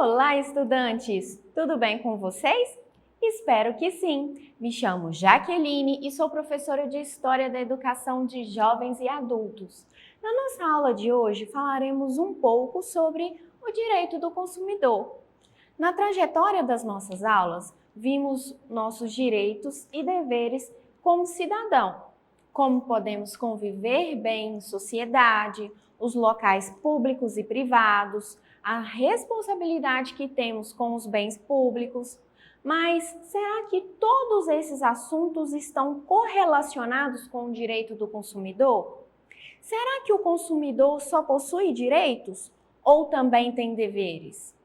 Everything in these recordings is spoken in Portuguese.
Olá, estudantes! Tudo bem com vocês? Espero que sim! Me chamo Jaqueline e sou professora de História da Educação de Jovens e Adultos. Na nossa aula de hoje falaremos um pouco sobre o direito do consumidor. Na trajetória das nossas aulas, vimos nossos direitos e deveres como cidadão, como podemos conviver bem em sociedade, os locais públicos e privados, a responsabilidade que temos com os bens públicos. Mas será que todos esses assuntos estão correlacionados com o direito do consumidor? Será que o consumidor só possui direitos ou também tem deveres?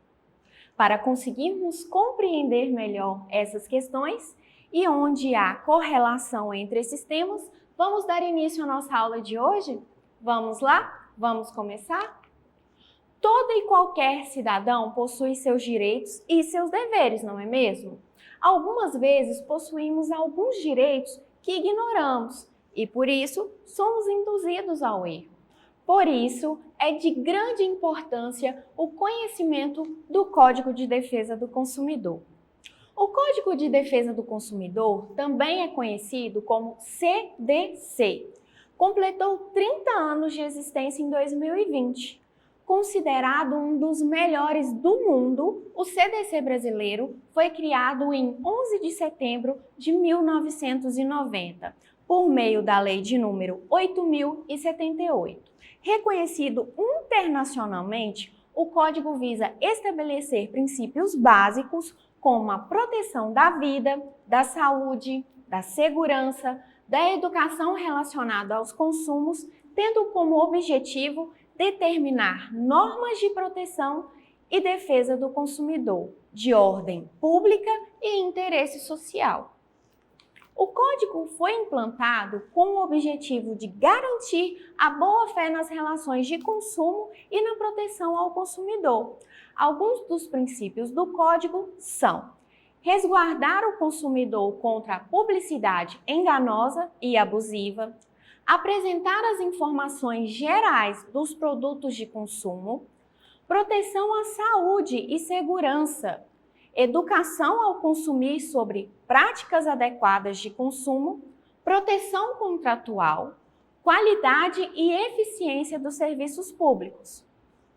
Para conseguirmos compreender melhor essas questões e onde há correlação entre esses temas, vamos dar início à nossa aula de hoje? Vamos lá? Vamos começar? Todo e qualquer cidadão possui seus direitos e seus deveres, não é mesmo? Algumas vezes possuímos alguns direitos que ignoramos e, por isso, somos induzidos ao erro. Por isso, é de grande importância o conhecimento do Código de Defesa do Consumidor. O Código de Defesa do Consumidor também é conhecido como CDC. Completou 30 anos de existência em 2020. Considerado um dos melhores do mundo, o CDC brasileiro foi criado em 11 de setembro de 1990, por meio da Lei de número 8.078. Reconhecido internacionalmente, o Código visa estabelecer princípios básicos como a proteção da vida, da saúde, da segurança, da educação relacionada aos consumos, tendo como objetivo determinar normas de proteção e defesa do consumidor, de ordem pública e interesse social. O Código foi implantado com o objetivo de garantir a boa-fé nas relações de consumo e na proteção ao consumidor. Alguns dos princípios do Código são: resguardar o consumidor contra a publicidade enganosa e abusiva, apresentar as informações gerais dos produtos de consumo, proteção à saúde e segurança, educação ao consumir sobre práticas adequadas de consumo, proteção contratual, qualidade e eficiência dos serviços públicos.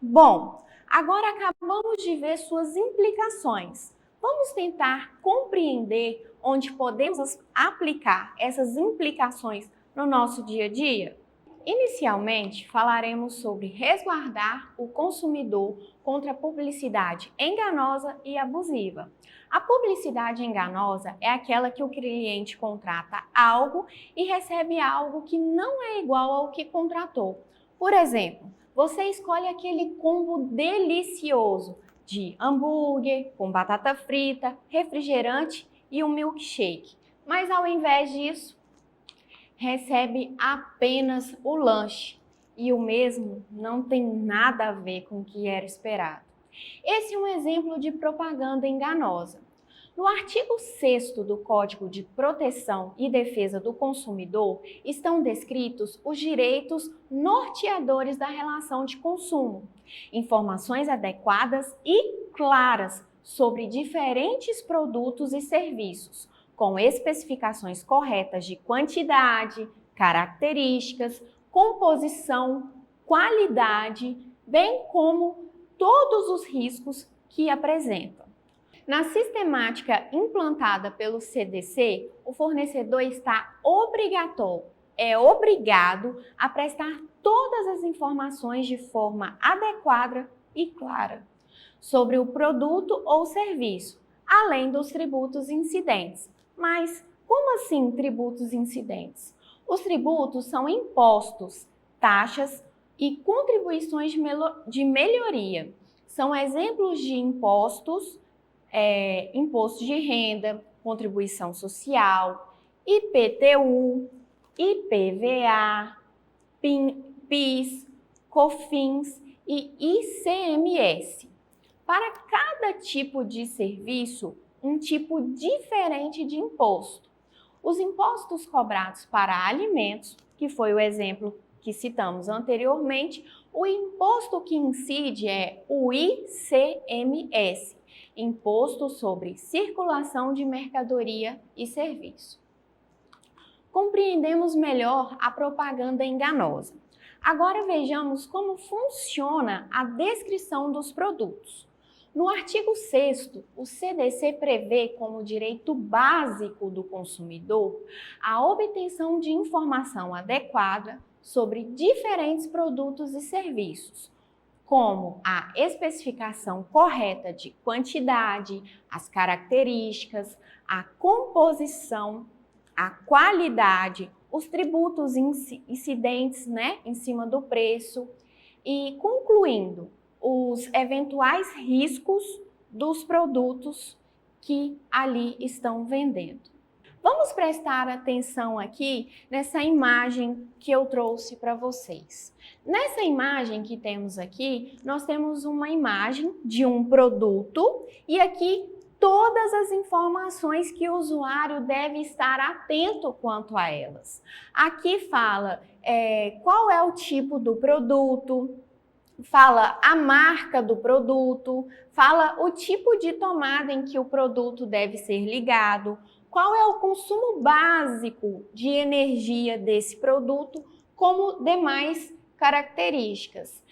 Bom, agora acabamos de ver suas implicações. Vamos tentar compreender onde podemos aplicar essas implicações no nosso dia a dia? Inicialmente, falaremos sobre resguardar o consumidor contra a publicidade enganosa e abusiva. A publicidade enganosa é aquela que o cliente contrata algo e recebe algo que não é igual ao que contratou. Por exemplo, você escolhe aquele combo delicioso de hambúrguer com batata frita, refrigerante e um milkshake. Mas ao invés disso, recebe apenas o lanche e o mesmo não tem nada a ver com o que era esperado. Esse é um exemplo de propaganda enganosa. No artigo 6º do Código de Proteção e Defesa do Consumidor estão descritos os direitos norteadores da relação de consumo, informações adequadas e claras sobre diferentes produtos e serviços, com especificações corretas de quantidade, características, composição, qualidade, bem como todos os riscos que apresentam. Na sistemática implantada pelo CDC, o fornecedor está obrigado a prestar todas as informações de forma adequada e clara sobre o produto ou serviço, além dos tributos incidentes. Mas como assim tributos incidentes? Os tributos são impostos, taxas e contribuições de melhoria. São exemplos de impostos, imposto de renda, contribuição social, IPTU, IPVA, PIS, COFINS e ICMS. Para cada tipo de serviço, um tipo diferente de imposto. Os impostos cobrados para alimentos, que foi o exemplo que citamos anteriormente, O imposto que incide é o ICMS, Imposto sobre Circulação de Mercadoria e Serviço. Compreendemos melhor a propaganda enganosa. Agora vejamos como funciona a descrição dos produtos. No artigo 6º, o CDC prevê como direito básico do consumidor a obtenção de informação adequada sobre diferentes produtos e serviços, como a especificação correta de quantidade, as características, a composição, a qualidade, os tributos incidentes, em cima do preço e, concluindo, os eventuais riscos dos produtos que ali estão vendendo. Vamos prestar atenção aqui nessa imagem que eu trouxe para vocês. Nessa imagem que temos aqui, nós temos uma imagem de um produto e aqui todas as informações que o usuário deve estar atento quanto a elas. Aqui fala qual é o tipo do produto, fala a marca do produto, fala o tipo de tomada em que o produto deve ser ligado, qual é o consumo básico de energia desse produto, como demais características.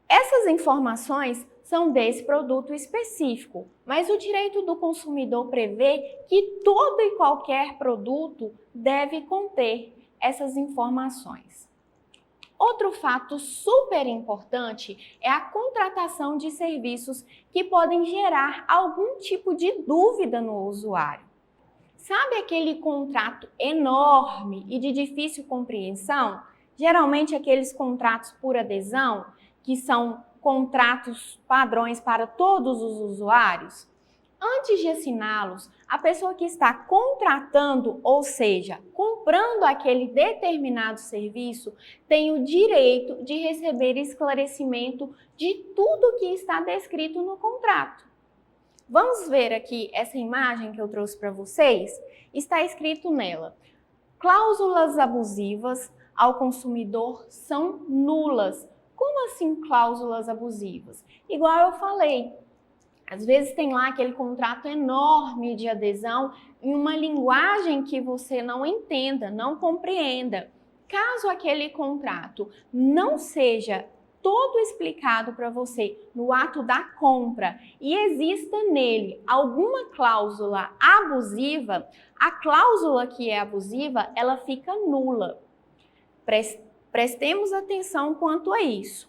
Essas informações são desse produto específico, mas o direito do consumidor prevê que todo e qualquer produto deve conter essas informações. Outro fato super importante é a contratação de serviços que podem gerar algum tipo de dúvida no usuário. Sabe aquele contrato enorme e de difícil compreensão? Geralmente aqueles contratos por adesão, que são contratos padrões para todos os usuários? Antes de assiná-los, a pessoa que está contratando, ou seja, comprando aquele determinado serviço, tem o direito de receber esclarecimento de tudo que está descrito no contrato. Vamos ver aqui essa imagem que eu trouxe para vocês? Está escrito nela: cláusulas abusivas ao consumidor são nulas. Como assim cláusulas abusivas? Igual eu falei, às vezes tem lá aquele contrato enorme de adesão em uma linguagem que você não entenda, não compreenda. Caso aquele contrato não seja todo explicado para você no ato da compra e exista nele alguma cláusula abusiva, a cláusula que é abusiva, ela fica nula. Prestemos atenção quanto a isso.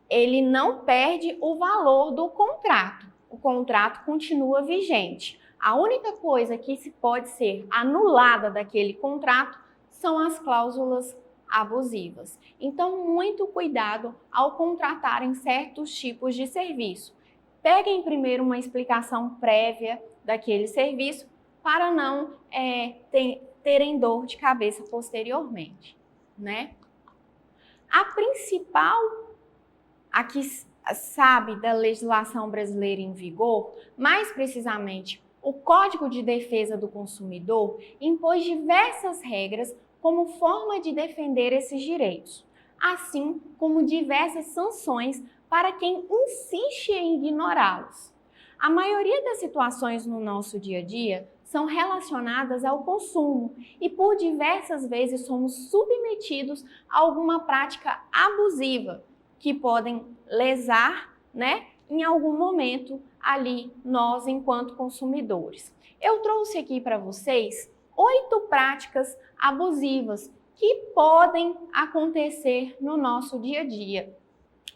Ele não perde o valor do contrato. O contrato continua vigente. A única coisa que se pode ser anulada daquele contrato são as cláusulas abusivas. Então, muito cuidado ao contratarem certos tipos de serviço. Peguem primeiro uma explicação prévia daquele serviço para não terem dor de cabeça posteriormente, A principal, a que sabe da legislação brasileira em vigor, mais precisamente o Código de Defesa do Consumidor, impôs diversas regras como forma de defender esses direitos, assim como diversas sanções para quem insiste em ignorá-los. A maioria das situações no nosso dia a dia são relacionadas ao consumo e por diversas vezes somos submetidos a alguma prática abusiva que podem lesar, em algum momento ali nós enquanto consumidores. Eu trouxe aqui para vocês 8 práticas abusivas que podem acontecer no nosso dia a dia.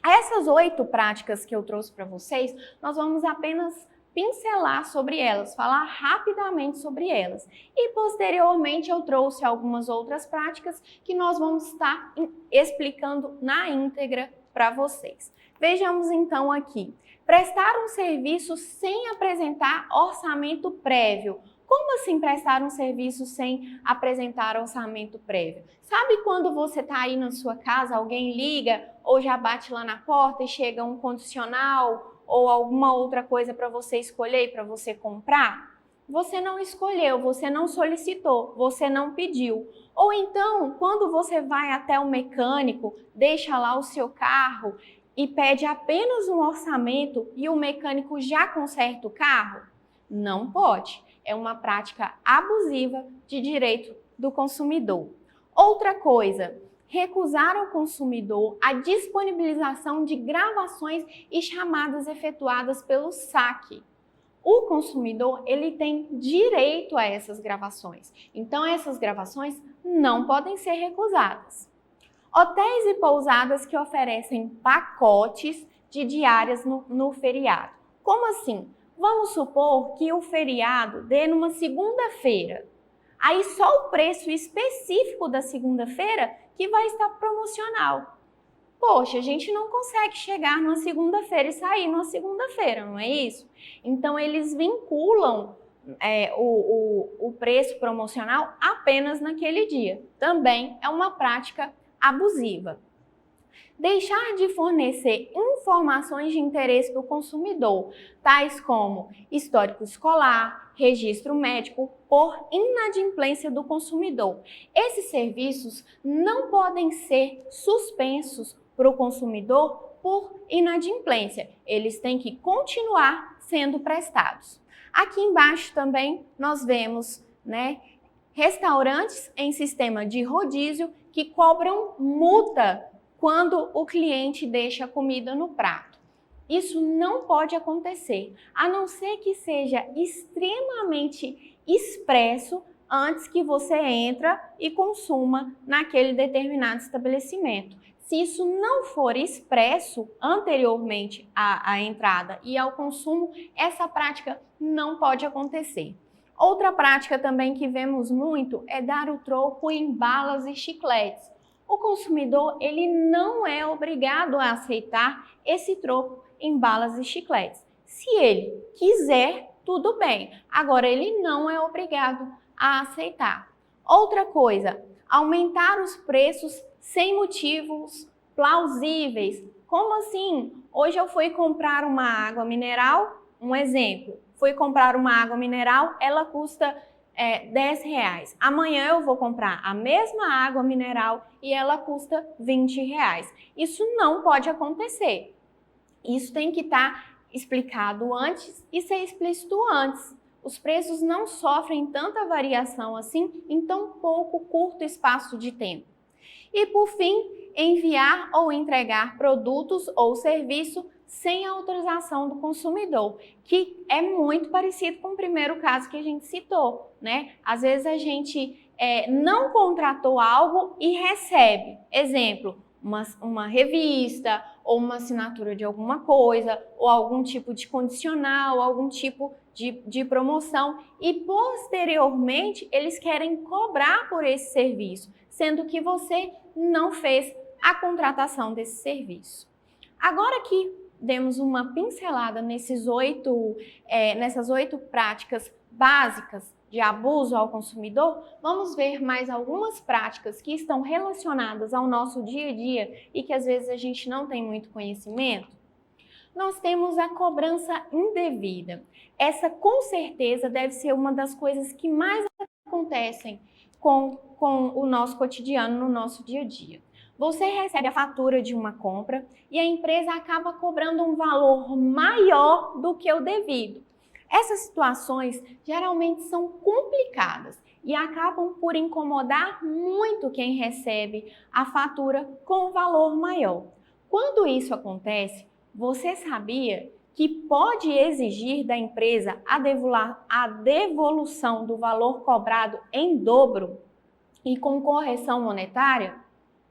Essas 8 práticas que eu trouxe para vocês, nós vamos apenas pincelar sobre elas, falar rapidamente sobre elas. E posteriormente eu trouxe algumas outras práticas que nós vamos estar explicando na íntegra para vocês. Vejamos então aqui. Prestar um serviço sem apresentar orçamento prévio. Como assim prestar um serviço sem apresentar orçamento prévio? Sabe quando você está aí na sua casa, alguém liga ou já bate lá na porta e chega um condicional ou alguma outra coisa para você escolher e para você comprar? você não escolheu, você não solicitou, você não pediu. Ou então, quando você vai até o mecânico, deixa lá o seu carro e pede apenas um orçamento e o mecânico já conserta o carro? Não pode. É uma prática abusiva de direito do consumidor. Outra coisa, recusar ao consumidor a disponibilização de gravações e chamadas efetuadas pelo saque. O consumidor, ele tem direito a essas gravações. Então, essas gravações não podem ser recusadas. Hotéis e pousadas que oferecem pacotes de diárias no feriado. Como assim? Vamos supor que o feriado dê numa segunda-feira. Aí só o preço específico da segunda-feira que vai estar promocional. Poxa, a gente não consegue chegar numa segunda-feira e sair numa segunda-feira, não é isso? Então, eles vinculam o preço promocional apenas naquele dia. Também é uma prática abusiva. Deixar de fornecer informações de interesse do consumidor, tais como histórico escolar, registro médico, por inadimplência do consumidor. Esses serviços não podem ser suspensos para o consumidor por inadimplência. Eles têm que continuar sendo prestados. Aqui embaixo também nós vemos, restaurantes em sistema de rodízio que cobram multa quando o cliente deixa a comida no prato. Isso não pode acontecer, a não ser que seja extremamente expresso antes que você entra e consuma naquele determinado estabelecimento. Se isso não for expresso anteriormente à entrada e ao consumo, essa prática não pode acontecer. Outra prática também que vemos muito é dar o troco em balas e chicletes. O consumidor, ele não é obrigado a aceitar esse troco em balas e chicletes. Se ele quiser, tudo bem. Agora, ele não é obrigado a aceitar. Outra coisa, aumentar os preços sem motivos plausíveis. Como assim? Hoje eu fui comprar uma água mineral, um exemplo. Fui comprar uma água mineral, ela custa R$10. Amanhã eu vou comprar a mesma água mineral e ela custa R$20. Isso não pode acontecer. Isso tem que estar explicado antes e ser explícito antes. Os preços não sofrem tanta variação assim em tão curto espaço de tempo. E por fim, enviar ou entregar produtos ou serviço sem autorização do consumidor, que é muito parecido com o primeiro caso que a gente citou, né? Às vezes a gente não contratou algo e recebe, exemplo, uma revista ou uma assinatura de alguma coisa ou algum tipo de condicional, algum tipo de promoção e posteriormente eles querem cobrar por esse serviço, sendo que você não fez a contratação desse serviço. Agora que demos uma pincelada nessas 8 práticas básicas de abuso ao consumidor, vamos ver mais algumas práticas que estão relacionadas ao nosso dia a dia e que às vezes a gente não tem muito conhecimento. Nós temos a cobrança indevida. Essa com certeza deve ser uma das coisas que mais acontecem com o nosso cotidiano, no nosso dia a dia. Você recebe a fatura de uma compra e a empresa acaba cobrando um valor maior do que o devido. Essas situações geralmente são complicadas e acabam por incomodar muito quem recebe a fatura com um valor maior. Quando isso acontece, você sabia que pode exigir da empresa a devolução do valor cobrado em dobro e com correção monetária?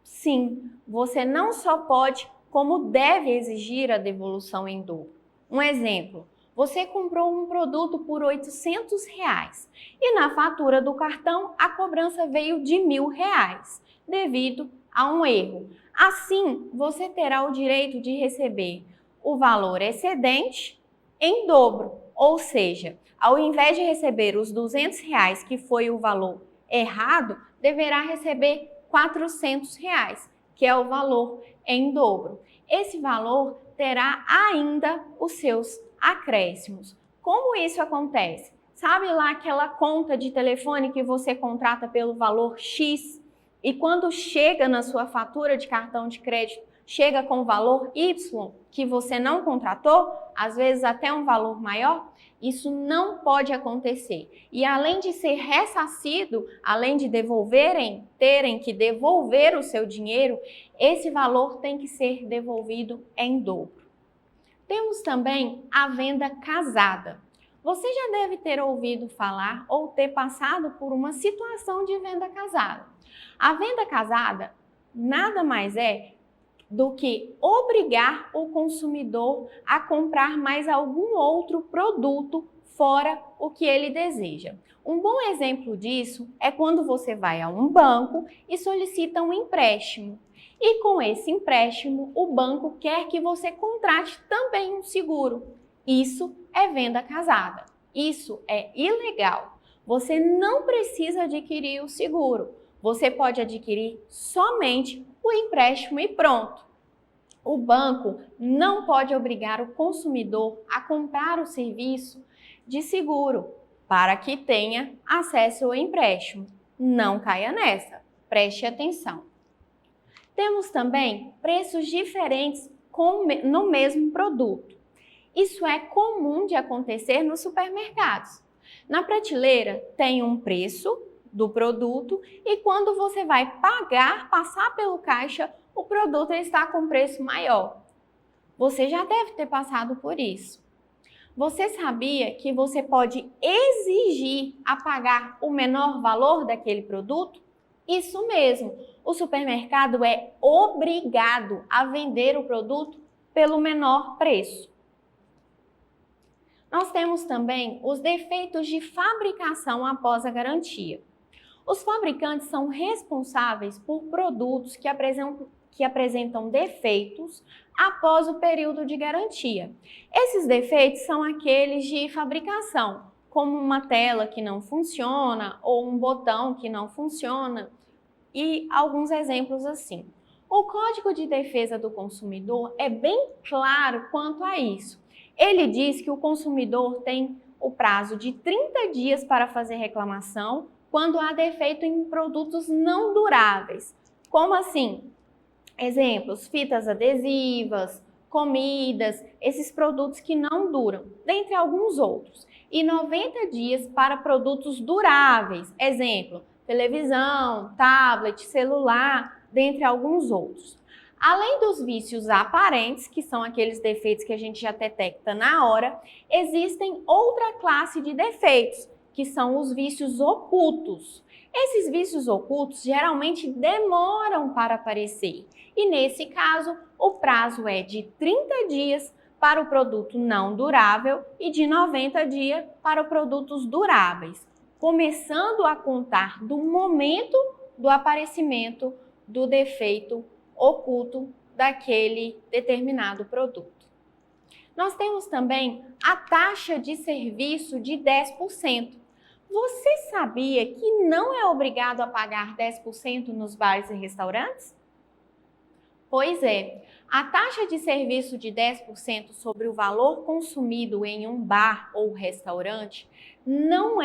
Sim, você não só pode, como deve exigir a devolução em dobro. Um exemplo, você comprou um produto por R$800 e na fatura do cartão a cobrança veio de R$1.000 devido a um erro. Assim, você terá o direito de receber o valor excedente em dobro, ou seja, ao invés de receber os R$200 que foi o valor errado, deverá receber R$400, que é o valor em dobro. Esse valor terá ainda os seus acréscimos. Como isso acontece? Sabe lá aquela conta de telefone que você contrata pelo valor X e quando chega na sua fatura de cartão de crédito, chega com o valor Y que você não contratou, às vezes até um valor maior? Isso não pode acontecer. E além de ser ressarcido, além de terem que devolver o seu dinheiro, esse valor tem que ser devolvido em dobro. Temos também a venda casada. Você já deve ter ouvido falar ou ter passado por uma situação de venda casada. A venda casada nada mais é do que obrigar o consumidor a comprar mais algum outro produto fora o que ele deseja. Um bom exemplo disso é quando você vai a um banco e solicita um empréstimo. E com esse empréstimo, o banco quer que você contrate também um seguro. Isso é venda casada. Isso é ilegal. Você não precisa adquirir o seguro. Você pode adquirir somente o empréstimo e pronto. O banco não pode obrigar o consumidor a comprar o serviço de seguro para que tenha acesso ao empréstimo. Não caia nessa. Preste atenção. Temos também preços diferentes no mesmo produto. Isso é comum de acontecer nos supermercados. Na prateleira tem um preço do produto e quando você vai passar pelo caixa, o produto está com preço maior. Você já deve ter passado por isso. Você sabia que você pode exigir a pagar o menor valor daquele produto? Isso mesmo, o supermercado é obrigado a vender o produto pelo menor preço. Nós temos também os defeitos de fabricação após a garantia. Os fabricantes são responsáveis por produtos que apresentam defeitos após o período de garantia. Esses defeitos são aqueles de fabricação, como uma tela que não funciona ou um botão que não funciona e alguns exemplos assim. O Código de Defesa do Consumidor é bem claro quanto a isso. Ele diz que o consumidor tem o prazo de 30 dias para fazer reclamação quando há defeito em produtos não duráveis. Como assim? Exemplos, fitas adesivas, comidas, esses produtos que não duram, dentre alguns outros. E 90 dias para produtos duráveis, exemplo, televisão, tablet, celular, dentre alguns outros. Além dos vícios aparentes, que são aqueles defeitos que a gente já detecta na hora, existem outra classe de defeitos, que são os vícios ocultos. Esses vícios ocultos geralmente demoram para aparecer e, nesse caso, o prazo é de 30 dias para o produto não durável e de 90 dias para os produtos duráveis, começando a contar do momento do aparecimento do defeito oculto daquele determinado produto. Nós temos também a taxa de serviço de 10%. Você sabia que não é obrigado a pagar 10% nos bares e restaurantes? Pois é, a taxa de serviço de 10% sobre o valor consumido em um bar ou restaurante não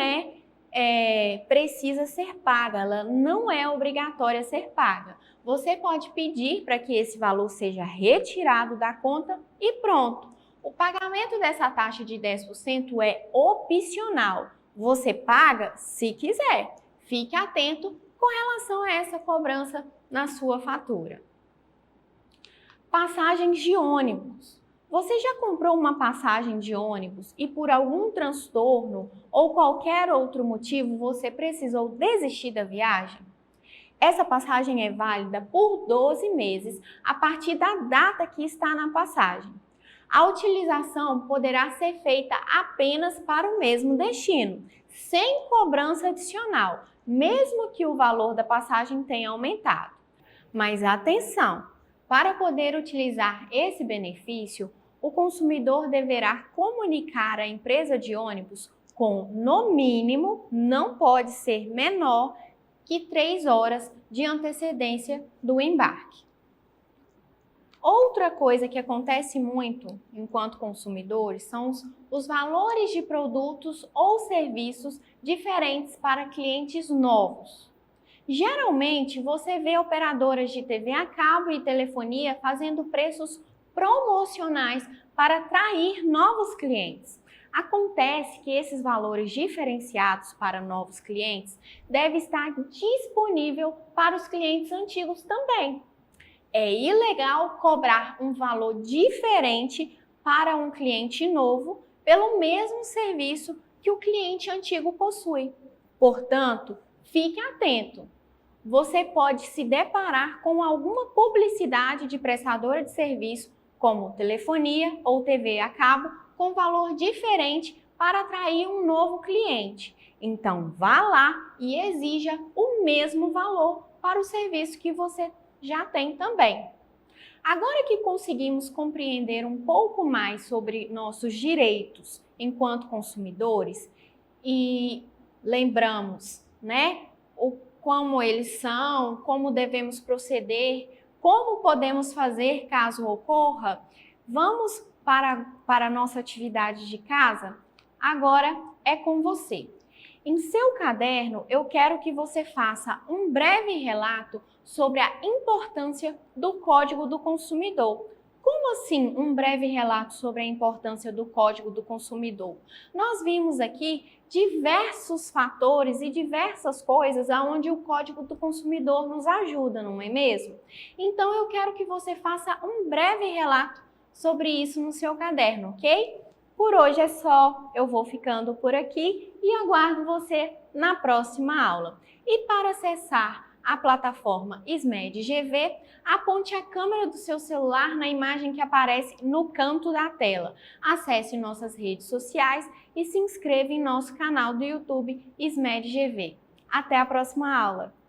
precisa ser paga, ela não é obrigatória ser paga. Você pode pedir para que esse valor seja retirado da conta e pronto. O pagamento dessa taxa de 10% é opcional. Você paga se quiser. Fique atento com relação a essa cobrança na sua fatura. Passagens de ônibus. Você já comprou uma passagem de ônibus e por algum transtorno ou qualquer outro motivo você precisou desistir da viagem? Essa passagem é válida por 12 meses a partir da data que está na passagem. A utilização poderá ser feita apenas para o mesmo destino, sem cobrança adicional, mesmo que o valor da passagem tenha aumentado. Mas atenção! Para poder utilizar esse benefício, o consumidor deverá comunicar à empresa de ônibus com, no mínimo, não pode ser menor que 3 horas de antecedência do embarque. Outra coisa que acontece muito enquanto consumidores são os valores de produtos ou serviços diferentes para clientes novos. Geralmente, você vê operadoras de TV a cabo e telefonia fazendo preços promocionais para atrair novos clientes. Acontece que esses valores diferenciados para novos clientes devem estar disponível para os clientes antigos também. É ilegal cobrar um valor diferente para um cliente novo pelo mesmo serviço que o cliente antigo possui. Portanto, fique atento. Você pode se deparar com alguma publicidade de prestadora de serviço, como telefonia ou TV a cabo, com valor diferente para atrair um novo cliente. Então, vá lá e exija o mesmo valor para o serviço que você já tem também. Agora que conseguimos compreender um pouco mais sobre nossos direitos enquanto consumidores e lembramos, como eles são, como devemos proceder, como podemos fazer caso ocorra, vamos para a nossa atividade de casa? Agora é com você. Em seu caderno, eu quero que você faça um breve relato sobre a importância do Código do Consumidor. Como assim um breve relato sobre a importância do Código do Consumidor? Nós vimos aqui diversos fatores e diversas coisas onde o Código do Consumidor nos ajuda, não é mesmo? Então eu quero que você faça um breve relato sobre isso no seu caderno, ok? Por hoje é só, eu vou ficando por aqui e aguardo você na próxima aula. E para acessar a plataforma SMED GV, aponte a câmera do seu celular na imagem que aparece no canto da tela. Acesse nossas redes sociais e se inscreva em nosso canal do YouTube SMED GV. Até a próxima aula!